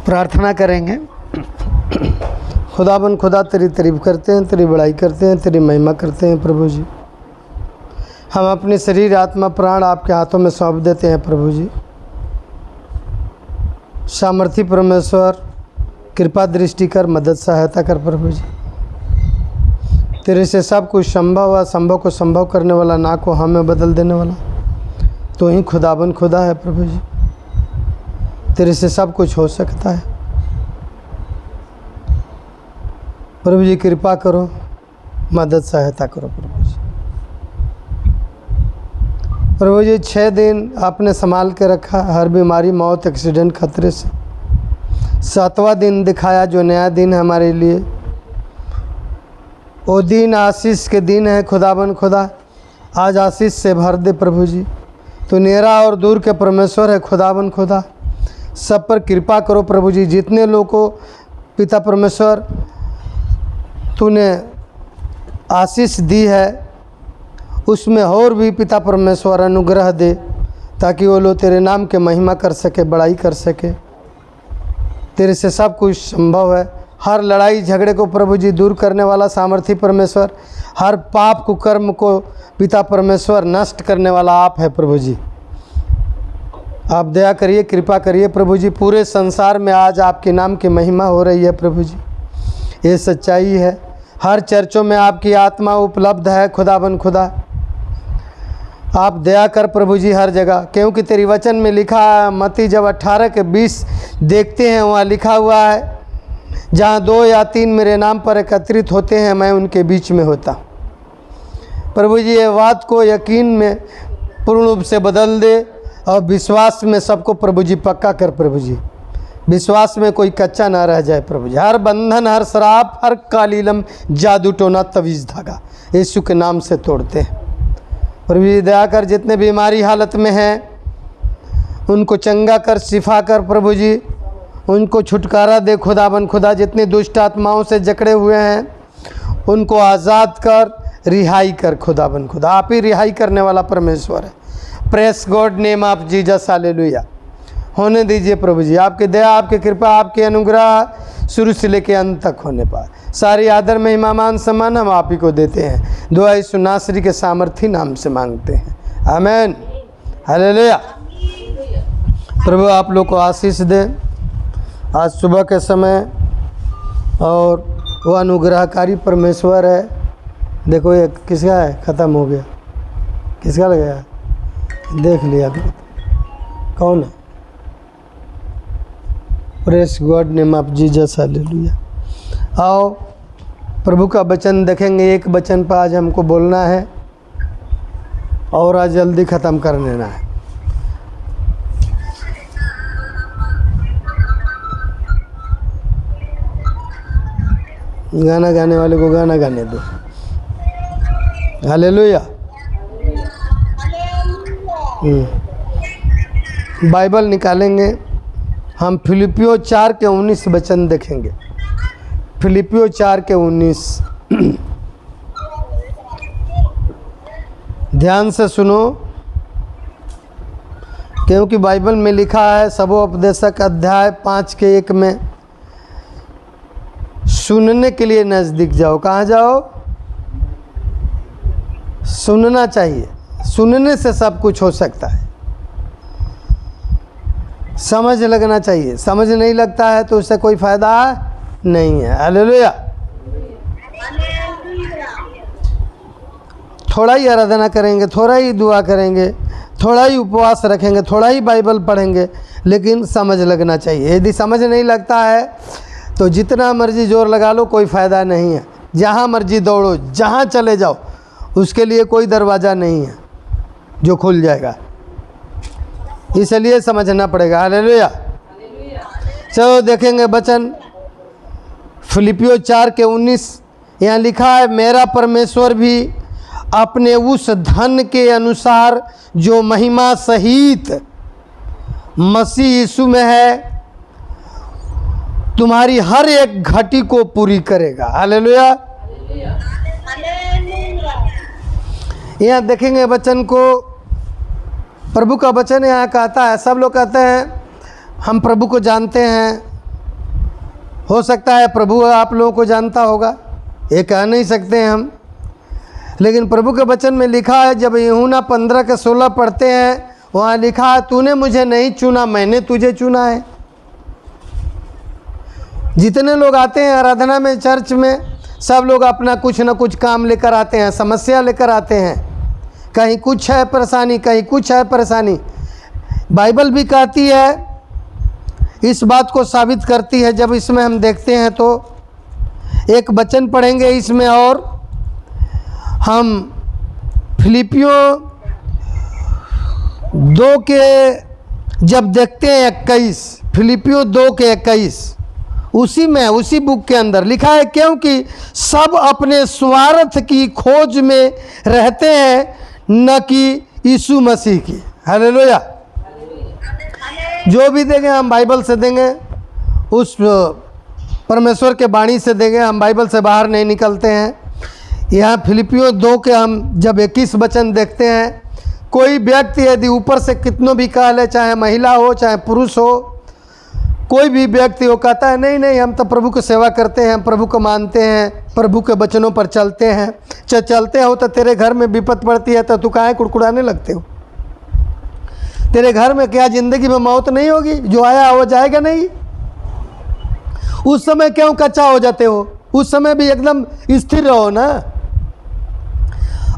प्रार्थना करेंगे। खुदाबंद खुदा तेरी तारीफ करते हैं, तेरी बड़ाई करते हैं, तेरी महिमा करते हैं प्रभु जी। हम अपने शरीर आत्मा प्राण आपके हाथों में सौंप देते हैं प्रभु जी। सामर्थी परमेश्वर कृपा दृष्टि कर, मदद सहायता कर प्रभु जी। तेरे से सब कुछ संभव है, असंभव को संभव करने वाला, ना को हाँ में बदल देने वाला तो ही खुदाबंद खुदा है प्रभु जी। तेरे से सब कुछ हो सकता है प्रभु जी। कृपा करो, मदद सहायता करो प्रभु जी। प्रभु जी 6 दिन आपने संभाल के रखा, हर बीमारी, मौत, एक्सीडेंट, खतरे से। 7वां दिन दिखाया जो नया दिन है हमारे लिए। वो दिन आशीष के दिन है खुदाबंद खुदा। आज आशीष से भर दे प्रभु जी। तो नेरा और दूर के परमेश्वर है खुदाबंद खुदा। सब पर कृपा करो प्रभु जी। जितने लोग को पिता परमेश्वर तूने आशीष दी है उसमें और भी पिता परमेश्वर अनुग्रह दे, ताकि वो लोग तेरे नाम के महिमा कर सके, बड़ाई कर सके। तेरे से सब कुछ संभव है। हर लड़ाई झगड़े को प्रभु जी दूर करने वाला सामर्थी परमेश्वर, हर पाप कुकर्म को पिता परमेश्वर नष्ट करने वाला आप है प्रभु जी। आप दया करिए, कृपा करिए प्रभु जी। पूरे संसार में आज आपके नाम की महिमा हो रही है प्रभु जी। ये सच्चाई है। हर चर्चों में आपकी आत्मा उपलब्ध है खुदाबंद खुदा। आप दया कर प्रभु जी हर जगह, क्योंकि तेरी वचन में लिखा है, मत्ती जब 18:20 देखते हैं वहाँ लिखा हुआ है, जहाँ 2 या 3 मेरे नाम पर एकत्रित होते हैं मैं उनके बीच में होता। प्रभु जी ये बात को यकीन में पूर्ण रूप से बदल दे और विश्वास में सबको प्रभु जी पक्का कर प्रभु जी। विश्वास में कोई कच्चा ना रह जाए प्रभु जी। हर बंधन, हर शराब, हर कालीलम, जादू टोना, तवीज़ धागा यीशु के नाम से तोड़ते हैं प्रभु जी। दया कर, जितने बीमारी हालत में हैं उनको चंगा कर, शिफा कर प्रभु जी। उनको छुटकारा दे खुदाबंद खुदा। जितनी दुष्ट आत्माओं से जकड़े हुए हैं उनको आज़ाद कर, रिहाई कर खुदाबंद खुदा। आप ही रिहाई करने वाला परमेश्वर है। Press God name of Jesus, hallelujah. होने दीजिए प्रभु जी। आपकी दया, आपकी कृपा, आपके अनुग्रह शुरू से लेकर अंत तक होने पाए। सारी आदर महिमा मान सम्मान हम आप ही को देते हैं। दुआ यीशु नासरी के सामर्थी नाम से मांगते हैं, आमीन, हालेलुया। प्रभु आप लोग को आशीष दे आज सुबह के समय। और वो अनुग्रहकारी परमेश्वर है। देखो ये किसका है, ख़त्म हो गया, किसका लगाया, देख लिया कौन है। Press God name of Jesus, hallelujah. आओ प्रभु का वचन देखेंगे। एक वचन पर आज हमको बोलना है और आज जल्दी ख़त्म कर लेना है। गाना गाने वाले को गाना गाने दो, हालेलुया। बाइबल निकालेंगे हम। फिलिपियो 4:19 वचन देखेंगे। फिलिपियो 4:19 ध्यान से सुनो, क्योंकि बाइबल में लिखा है सबोपदेशक अध्याय 5:1 में, सुनने के लिए नज़दीक जाओ। कहाँ जाओ? सुनना चाहिए। सुनने से सब कुछ हो सकता है। समझ लगना चाहिए। समझ नहीं लगता है तो उससे कोई फ़ायदा नहीं है, हालेलुया। थोड़ा ही आराधना करेंगे, थोड़ा ही दुआ करेंगे, थोड़ा ही उपवास रखेंगे, थोड़ा ही बाइबल पढ़ेंगे, लेकिन समझ लगना चाहिए। यदि समझ नहीं लगता है तो जितना मर्जी जोर लगा लो, कोई फ़ायदा नहीं है। जहाँ मर्जी दौड़ो, जहाँ चले जाओ, उसके लिए कोई दरवाज़ा नहीं है जो खुल जाएगा। इसलिए समझना पड़ेगा, हालेलुया। चलो देखेंगे वचन फिलिपियो 4:19। यहाँ लिखा है, मेरा परमेश्वर भी अपने उस धन के अनुसार जो महिमा सहित मसीह यीशु में है तुम्हारी हर एक घटी को पूरी करेगा, हालेलुया। यहाँ देखेंगे वचन को, प्रभु का वचन यहाँ कहता है। सब लोग कहते हैं हम प्रभु को जानते हैं, हो सकता है प्रभु आप लोगों को जानता होगा, ये कह नहीं सकते हैं हम, लेकिन प्रभु के वचन में लिखा है, जब यूहन्ना 15:16 पढ़ते हैं, वहाँ लिखा है, तूने मुझे नहीं चुना, मैंने तुझे चुना है। जितने लोग आते हैं आराधना में, चर्च में, सब लोग अपना कुछ न कुछ काम लेकर आते हैं, समस्या लेकर आते हैं। कहीं कुछ है परेशानी, कहीं कुछ है परेशानी। बाइबल भी कहती है, इस बात को साबित करती है। जब इसमें हम देखते हैं तो एक वचन पढ़ेंगे इसमें, और हम फिलिपियों 2 के जब देखते हैं 21, फिलिपियों 2 के 21, उसी में, उसी बुक के अंदर लिखा है, क्योंकि सब अपने स्वार्थ की खोज में रहते हैं, न कि यीशु मसीह की। हालेलुया। जो भी देंगे हम बाइबल से देंगे, उस परमेश्वर के वाणी से देंगे, हम बाइबल से बाहर नहीं निकलते हैं। यहाँ फिलिपियों 2 के हम जब 21 वचन देखते हैं, कोई व्यक्ति यदि ऊपर से कितनों भी कह ले, चाहे महिला हो चाहे पुरुष हो, कोई भी व्यक्ति वो कहता है नहीं नहीं हम तो प्रभु की सेवा करते हैं, हम प्रभु को मानते हैं, प्रभु के वचनों पर चलते हैं। चलते हो तो तेरे घर में विपत पड़ती है तो तू काहे कुड़कुड़ाने लगते हो? तेरे घर में क्या जिंदगी में मौत नहीं होगी? जो आया वो जाएगा नहीं। उस समय क्यों कच्चा हो जाते हो? उस समय भी एकदम स्थिर रहो ना।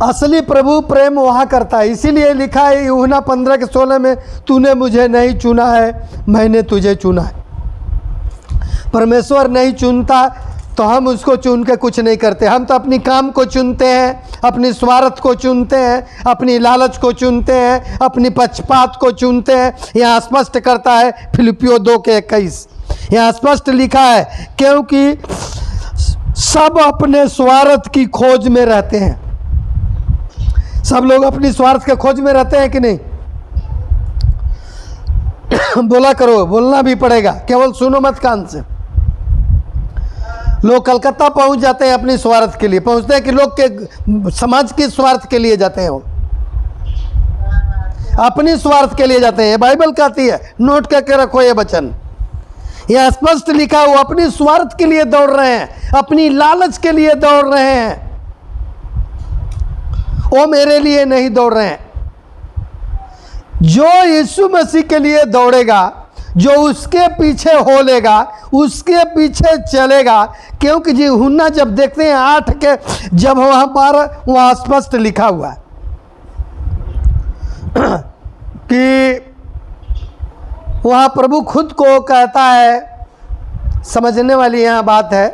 असली प्रभु प्रेम वहाँ करता है। इसीलिए लिखा है यूहन्ना 15:16 में, तूने मुझे नहीं चुना है, मैंने तुझे चुना है। परमेश्वर नहीं चुनता तो हम उसको चुन के कुछ नहीं करते। हम तो अपनी काम को चुनते हैं, अपनी स्वार्थ को चुनते हैं, अपनी लालच को चुनते हैं, अपनी पक्षपात को चुनते हैं। यहाँ स्पष्ट करता है फिलिपियों 2 के 21, यहाँ स्पष्ट लिखा है, क्योंकि सब अपने स्वार्थ की खोज में रहते हैं। सब लोग अपनी स्वार्थ के खोज में रहते हैं कि नहीं? बोला करो, बोलना भी पड़ेगा, केवल सुनो मत कान से। लोग कलकत्ता पहुंच जाते हैं अपनी स्वार्थ के लिए, पहुंचते हैं कि लोग के समाज के स्वार्थ के लिए जाते हैं, वो अपनी स्वार्थ के लिए जाते हैं। बाइबल कहती है, नोट करके रखो ये वचन, यह स्पष्ट लिखा, वो अपनी स्वार्थ के लिए दौड़ रहे हैं, अपनी लालच के लिए दौड़ रहे हैं, वो मेरे लिए नहीं दौड़ रहे हैं। जो यीशु मसीह के लिए दौड़ेगा, जो उसके पीछे हो लेगा, उसके पीछे चलेगा। क्योंकि जी यूहन्ना जब देखते हैं 8 के, जब वहाँ पर वहाँ स्पष्ट लिखा हुआ है कि वहाँ प्रभु खुद को कहता है, समझने वाली यहाँ बात है।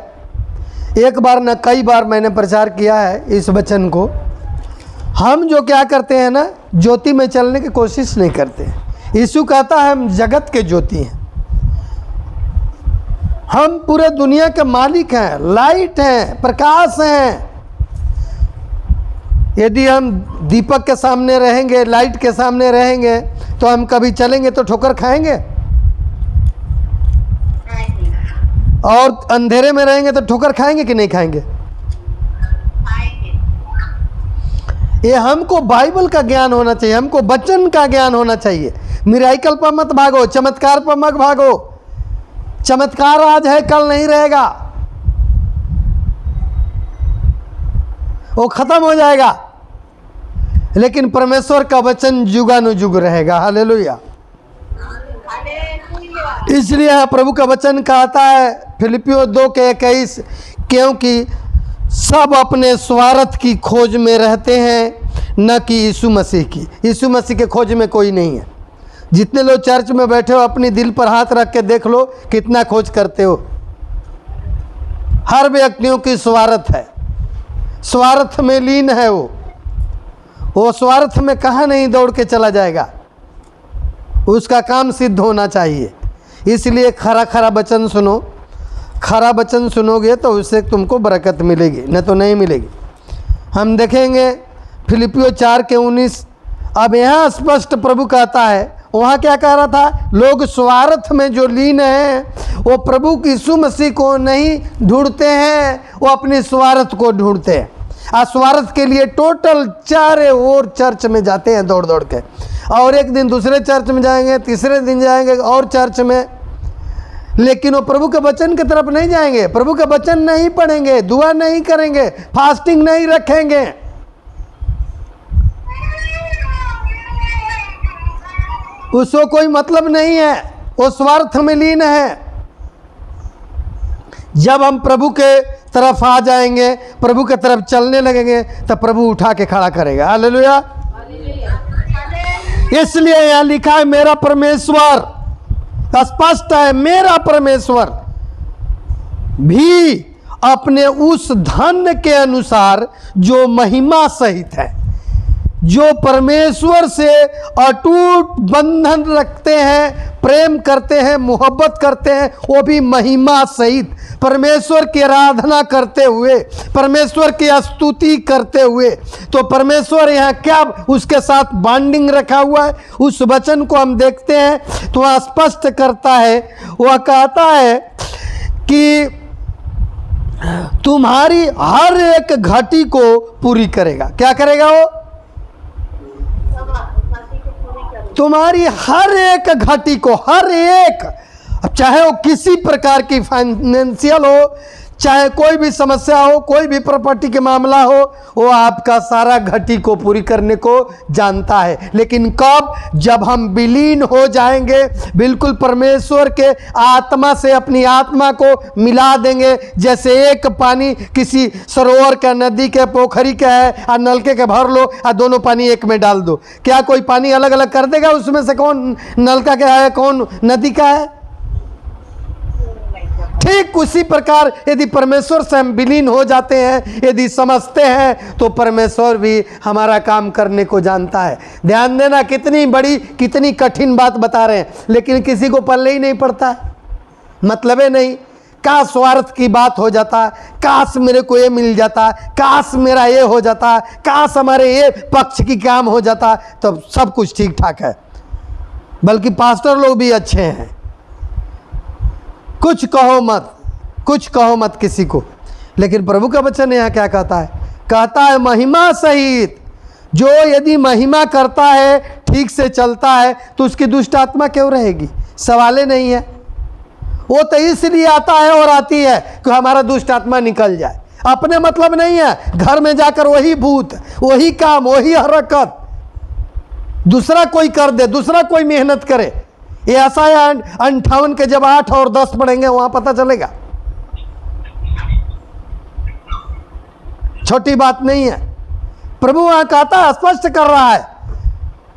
एक बार न कई बार मैंने प्रचार किया है इस वचन को। हम जो क्या करते हैं ना, ज्योति में चलने की कोशिश नहीं करते। यीशु कहता है हम जगत के ज्योति हैं, हम पूरे दुनिया के मालिक हैं, लाइट हैं, प्रकाश हैं। यदि हम दीपक के सामने रहेंगे, लाइट के सामने रहेंगे, तो हम कभी चलेंगे तो ठोकर खाएंगे, और अंधेरे में रहेंगे तो ठोकर खाएंगे कि नहीं खाएंगे? ये हमको बाइबल का ज्ञान होना चाहिए, हमको वचन का ज्ञान होना चाहिए। मिराइकल पर मत भागो, चमत्कार पर मत भागो। चमत्कार आज है, कल नहीं रहेगा, वो खत्म हो जाएगा। लेकिन परमेश्वर का वचन जुगानुजुग रहेगा। हालेलुया। इसलिए यहाँ प्रभु का वचन कहता है फिलिपियों 2 के 21, क्योंकि सब अपने स्वार्थ की खोज में रहते हैं, न कि यीशु मसीह की। यीशु मसीह के खोज में कोई नहीं है। जितने लोग चर्च में बैठे हो, अपनी दिल पर हाथ रख के देख लो कितना खोज करते हो। हर व्यक्तियों की स्वार्थ है, स्वार्थ में लीन है। वो स्वार्थ में कहाँ नहीं दौड़ के चला जाएगा, उसका काम सिद्ध होना चाहिए। इसलिए खरा खरा वचन सुनो। खरा वचन सुनोगे तो उससे तुमको बरकत मिलेगी, नहीं तो नहीं मिलेगी। हम देखेंगे फिलिपियों 4 के 19। अब यहाँ स्पष्ट प्रभु कहता है, वहाँ क्या कह रहा था? लोग स्वार्थ में जो लीन हैं वो प्रभु यीशु मसीह को नहीं ढूंढते हैं, वो अपने स्वार्थ को ढूंढते हैं। स्वार्थ के लिए टोटल चारे ओर चर्च में जाते हैं दौड़ दौड़ के, और एक दिन दूसरे चर्च में जाएंगे, तीसरे दिन जाएंगे और चर्च में। लेकिन वो प्रभु के वचन की तरफ नहीं जाएंगे, प्रभु के वचन नहीं पढ़ेंगे, दुआ नहीं करेंगे, फास्टिंग नहीं रखेंगे, उसको कोई मतलब नहीं है, वो स्वार्थ में लीन है। जब हम प्रभु के तरफ आ जाएंगे, प्रभु के तरफ चलने लगेंगे, तब प्रभु उठा के खड़ा करेगा। हालेलुया। इसलिए यहां लिखा है मेरा परमेश्वर, स्पष्ट है, मेरा परमेश्वर भी अपने उस धन के अनुसार जो महिमा सहित है, जो परमेश्वर से अटूट बंधन रखते हैं, प्रेम करते हैं, मोहब्बत करते हैं, वो भी महिमा सहित परमेश्वर की आराधना करते हुए, परमेश्वर की स्तुति करते हुए। तो परमेश्वर यहाँ क्या उसके साथ बॉन्डिंग रखा हुआ है, उस वचन को हम देखते हैं तो वह स्पष्ट करता है। वह कहता है कि तुम्हारी हर एक घटी को पूरी करेगा। क्या करेगा वो? तुम्हारी हर एक घटी को, हर एक, चाहे वो किसी प्रकार की फाइनेंशियल हो, चाहे कोई भी समस्या हो, कोई भी प्रॉपर्टी के मामला हो, वो आपका सारा घटी को पूरी करने को जानता है। लेकिन कब? जब हम विलीन हो जाएंगे, बिल्कुल परमेश्वर के आत्मा से अपनी आत्मा को मिला देंगे। जैसे एक पानी किसी सरोवर का, नदी के, पोखरी का है, और नलके के भर लो और दोनों पानी एक में डाल दो, क्या कोई पानी अलग अलग कर देगा उसमें से कौन नलका का है कौन नदी का है? ठीक उसी प्रकार यदि परमेश्वर से हम विलीन हो जाते हैं, यदि समझते हैं, तो परमेश्वर भी हमारा काम करने को जानता है। ध्यान देना, कितनी बड़ी, कितनी कठिन बात बता रहे हैं, लेकिन किसी को पल्ले ही नहीं पड़ता, मतलब ही नहीं। काश स्वार्थ की बात हो जाता, काश मेरे को ये मिल जाता, काश मेरा ये हो जाता, काश हमारे ये पक्ष की काम हो जाता, तो सब कुछ ठीक ठाक है। बल्कि पास्टर लोग भी अच्छे हैं, कुछ कहो मत, कुछ कहो मत किसी को। लेकिन प्रभु का वचन यहाँ क्या कहता है? कहता है महिमा सहित। जो यदि महिमा करता है, ठीक से चलता है, तो उसकी दुष्ट आत्मा क्यों रहेगी? सवाल ही नहीं है। वो तो इसलिए आता है और आती है कि हमारा दुष्ट आत्मा निकल जाए, अपने मतलब नहीं है। घर में जाकर वही भूत, वही काम, वही हरकत दूसरा कोई कर दे, दूसरा कोई मेहनत करे। ये ऐसा है 58 के जब 8 और 10 पढ़ेंगे वहां पता चलेगा। छोटी बात नहीं है। प्रभु वहां कहता है, स्पष्ट कर रहा है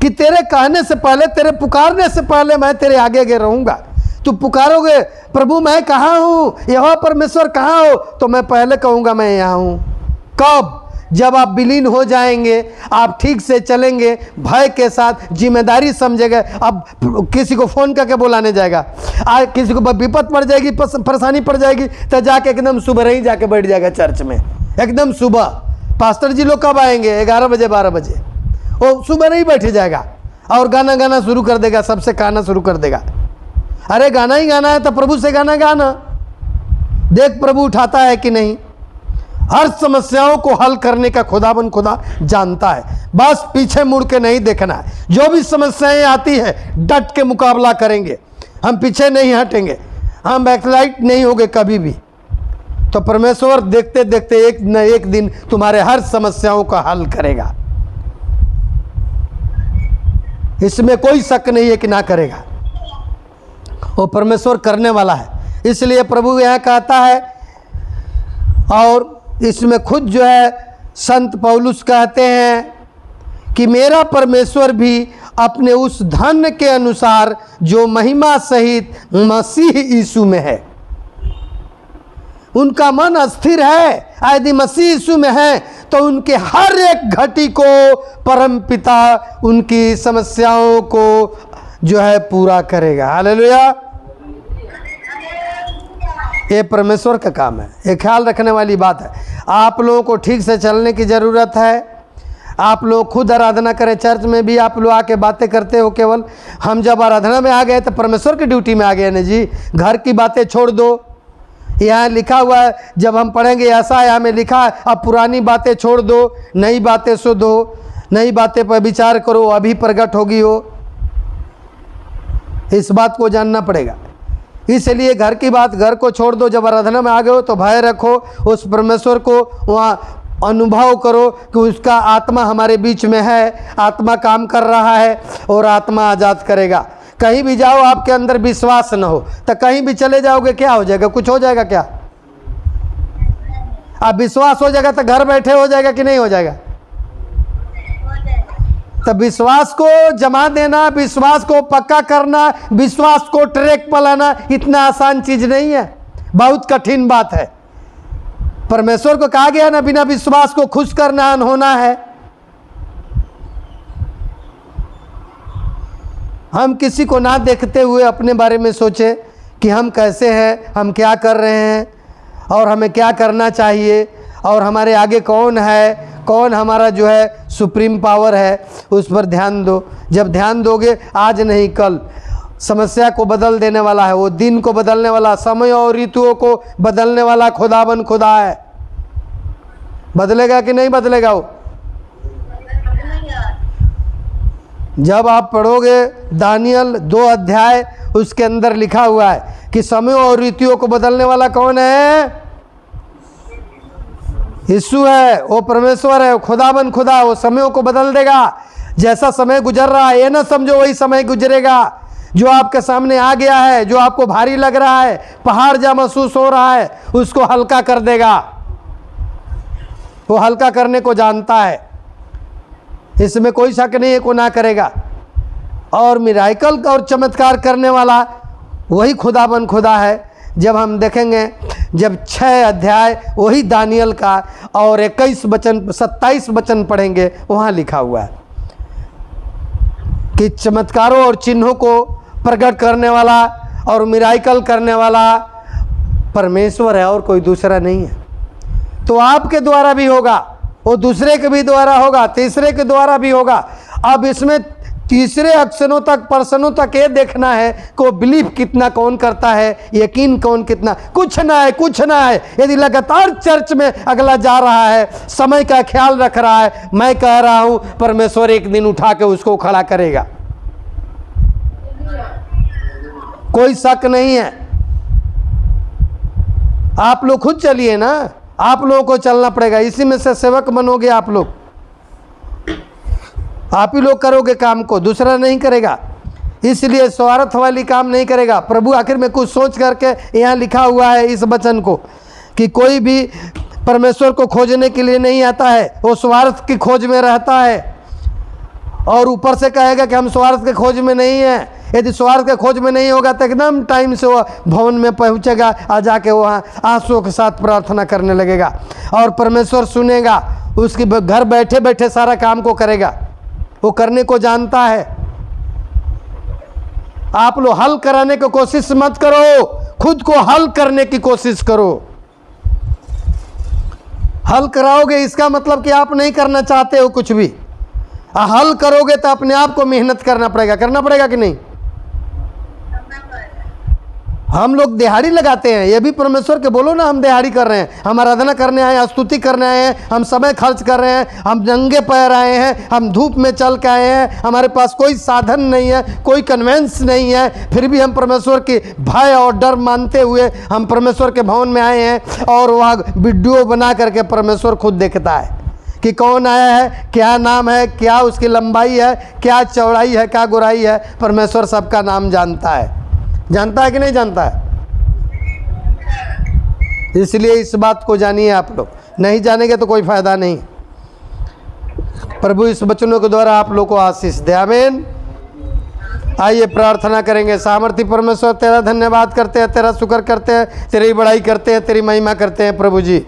कि तेरे कहने से पहले, तेरे पुकारने से पहले मैं तेरे आगे आगे रहूंगा। तू पुकारोगे, प्रभु मैं कहाँ हूं, यहोवा परमेश्वर कहाँ हो, तो मैं पहले कहूंगा मैं यहाँ हूं। कब? जब आप विलीन हो जाएंगे, आप ठीक से चलेंगे, भय के साथ, जिम्मेदारी समझेंगे। अब किसी को फ़ोन करके बुलाने जाएगा, किसी को विपत पड़ जाएगी, परेशानी पड़ जाएगी, तो जाके एकदम सुबह ही जाके बैठ जाएगा चर्च में। एकदम सुबह पास्टर जी लोग कब आएंगे? 11 बजे 12 बजे। वो सुबह नहीं बैठ जाएगा और गाना शुरू कर देगा, सबसे गाना शुरू कर देगा। अरे गाना ही गाना है तो प्रभु से गाना गाना, देख प्रभु उठाता है कि नहीं। हर समस्याओं को हल करने का खुदाबंद खुदा जानता है। बस पीछे मुड़ के नहीं देखना है। जो भी समस्याएं आती है, डट के मुकाबला करेंगे, हम पीछे नहीं हटेंगे, हम बैकलाइट नहीं होंगे कभी भी। तो परमेश्वर देखते देखते एक न एक दिन तुम्हारे हर समस्याओं का हल करेगा, इसमें कोई शक नहीं है कि ना करेगा। वो परमेश्वर करने वाला है। इसलिए प्रभु यहाँ कहता है, और इसमें खुद जो है संत पौलुस कहते हैं कि मेरा परमेश्वर भी अपने उस धन के अनुसार जो महिमा सहित मसीह यीशु में है। उनका मन अस्थिर है, यदि मसीह यीशु में है तो उनके हर एक घटी को परमपिता उनकी समस्याओं को जो है पूरा करेगा। हालेलुया। ये परमेश्वर का काम है। ये ख्याल रखने वाली बात है। आप लोगों को ठीक से चलने की ज़रूरत है। आप लोग खुद आराधना करें, चर्च में भी आप लोग आके बातें करते हो केवल। हम जब आराधना में आ गए तो परमेश्वर की ड्यूटी में आ गए ना जी। घर की बातें छोड़ दो। यहाँ लिखा हुआ है, जब हम पढ़ेंगे ऐसा है, हमें लिखा है अब पुरानी बातें छोड़ दो, नई बातें शुद्ध हो, नई बातें पर विचार करो, अभी प्रकट होगी हो। इस बात को जानना पड़ेगा। इसलिए घर की बात घर को छोड़ दो, जब आराधना में आ गए हो तो भय रखो, उस परमेश्वर को वहाँ अनुभव करो कि उसका आत्मा हमारे बीच में है, आत्मा काम कर रहा है और आत्मा आज़ाद करेगा। कहीं भी जाओ आपके अंदर विश्वास न हो तो कहीं भी चले जाओगे क्या हो जाएगा? कुछ हो जाएगा क्या? अब विश्वास हो जाएगा तो घर बैठे हो जाएगा कि नहीं हो जाएगा? तो विश्वास को जमा देना, विश्वास को पक्का करना, विश्वास को ट्रैक पर लाना इतना आसान चीज नहीं है, बहुत कठिन बात है। परमेश्वर को कहा गया ना, बिना विश्वास को खुश करना अनहोना है। हम किसी को ना देखते हुए अपने बारे में सोचे कि हम कैसे हैं, हम क्या कर रहे हैं और हमें क्या करना चाहिए और हमारे आगे कौन है, कौन हमारा जो है सुप्रीम पावर है, उस पर ध्यान दो। जब ध्यान दोगे, आज नहीं कल समस्या को बदल देने वाला है, वो दिन को बदलने वाला, समय और ऋतुओं को बदलने वाला खुदाबन खुदा है। बदलेगा कि नहीं बदलेगा वो? जब आप पढ़ोगे दानियल 2 अध्याय, उसके अंदर लिखा हुआ है कि समय और ऋतुओं को बदलने वाला कौन है? यीशु है, वो परमेश्वर है, खुदाबन खुदा, वो समयों को बदल देगा। जैसा समय गुजर रहा है ये ना समझो वही समय गुजरेगा। जो आपके सामने आ गया है, जो आपको भारी लग रहा है, पहाड़ जा महसूस हो रहा है, उसको हल्का कर देगा। वो हल्का करने को जानता है, इसमें कोई शक नहीं है, को ना करेगा। और मिराकल और चमत्कार करने वाला वही खुदाबन खुदा है। जब हम देखेंगे, जब 6 अध्याय वही दानियल का और 27 वचन पढ़ेंगे, वहाँ लिखा हुआ है कि चमत्कारों और चिन्हों को प्रकट करने वाला और मिराकल करने वाला परमेश्वर है और कोई दूसरा नहीं है। तो आपके द्वारा भी होगा, वो दूसरे के भी द्वारा होगा, तीसरे के द्वारा भी होगा। अब इसमें तीसरे अक्षरों तक, पर्सनों तक ये देखना है कि बिलीव कितना कौन करता है, यकीन कौन कितना। कुछ ना है, कुछ ना है। यदि लगातार चर्च में अगला जा रहा है, समय का ख्याल रख रहा है, मैं कह रहा हूं परमेश्वर एक दिन उठा के उसको खड़ा करेगा, कोई शक नहीं है। आप लोग खुद चलिए ना, आप लोगों को चलना पड़ेगा, इसी में से सेवक बनोगे आप लोग। आप ही लोग करोगे काम को, दूसरा नहीं करेगा। इसलिए स्वार्थ वाली काम नहीं करेगा। प्रभु आखिर में कुछ सोच करके यहाँ लिखा हुआ है इस वचन को कि कोई भी परमेश्वर को खोजने के लिए नहीं आता है, वो स्वार्थ की खोज में रहता है। और ऊपर से कहेगा कि हम स्वार्थ के खोज में नहीं हैं। यदि स्वार्थ के खोज में नहीं होगा तो एकदम टाइम से वो भवन में पहुँचेगा, आ जाके वहाँ आंसुओं के साथ प्रार्थना करने लगेगा और परमेश्वर सुनेगा, उसके घर बैठे बैठे सारा काम को करेगा, वो करने को जानता है। आप लोग हल कराने की कोशिश मत करो, खुद को हल करने की कोशिश करो। हल कराओगे इसका मतलब कि आप नहीं करना चाहते हो कुछ भी। हल करोगे तो अपने आप को मेहनत करना पड़ेगा कि नहीं? हम लोग दिहाड़ी लगाते हैं, ये भी परमेश्वर के बोलो ना, हम दिहाड़ी कर रहे हैं, हम आराधना करने आए हैं, स्तुति करने आए हैं, हम समय खर्च कर रहे हैं, हम नंगे पैर आए हैं, हम धूप में चल के आए हैं, हमारे पास कोई साधन नहीं है, कोई कन्वेंस नहीं है, फिर भी हम परमेश्वर की भय और डर मानते हुए हम परमेश्वर के भवन में आए हैं। और वहाँ वीडियो बना करके परमेश्वर खुद देखता है कि कौन आया है, क्या नाम है, क्या उसकी लंबाई है, क्या चौड़ाई है, क्या गुराई है। परमेश्वर सबका नाम जानता है कि नहीं जानता है? इसलिए इस बात को जानिए आप लोग, नहीं जानेंगे तो कोई फायदा नहीं। प्रभु इस वचनों के द्वारा आप लोग को आशीष दे, आमीन। आइए प्रार्थना करेंगे। सामर्थी परमेश्वर, तेरा धन्यवाद करते हैं, तेरा शुक्र करते हैं, तेरी बड़ाई करते हैं, तेरी महिमा करते हैं प्रभु जी।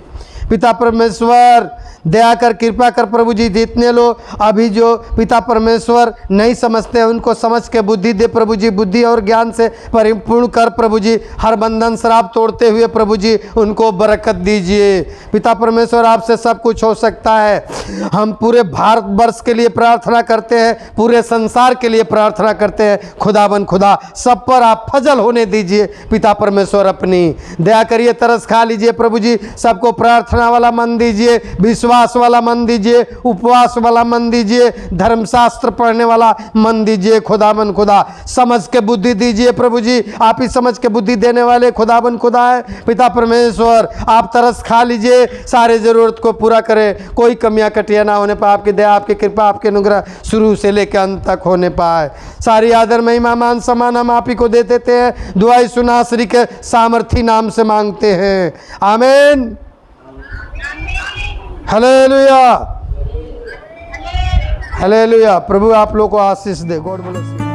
पिता परमेश्वर दया कर, कृपा कर प्रभु जी। जितने लोग अभी जो पिता परमेश्वर नहीं समझते हैं, उनको समझ के बुद्धि दे प्रभु जी, बुद्धि और ज्ञान से परिपूर्ण कर प्रभु जी। हर बंधन शराब तोड़ते हुए प्रभु जी उनको बरकत दीजिए। पिता परमेश्वर आपसे सब कुछ हो सकता है। हम पूरे भारतवर्ष के लिए प्रार्थना करते हैं, पूरे संसार के लिए प्रार्थना करते हैं। खुदाबन खुदा सब पर आप फजल होने दीजिए पिता परमेश्वर, अपनी दया करिए, तरस खा लीजिए प्रभु जी। सबको प्रार्थना प्रार्थना वाला मन दीजिए, विश्वास वाला मन दीजिए, उपवास वाला मन दीजिए, धर्मशास्त्र पढ़ने वाला मन दीजिए। खुदावन खुदा समझ के बुद्धि दीजिए प्रभु जी, आप ही समझ के बुद्धि देने वाले खुदावन खुदा है। पिता परमेश्वर, आप तरस खा लीजिए, सारे ज़रूरत को पूरा करें, कोई कमियां कटियां ना होने पाए, आपकी दया, आपकी कृपा, आपके अनुग्रह शुरू से लेकर अंत तक होने पाए। सारी आदर महिमा मान सम्मान हम आप ही को दे देते हैं। दुआई सुना श्री के सामर्थी नाम से मांगते हैं, आमीन। Hallelujah, hallelujah. प्रभु आप लोग को आशीष दे। God bless you.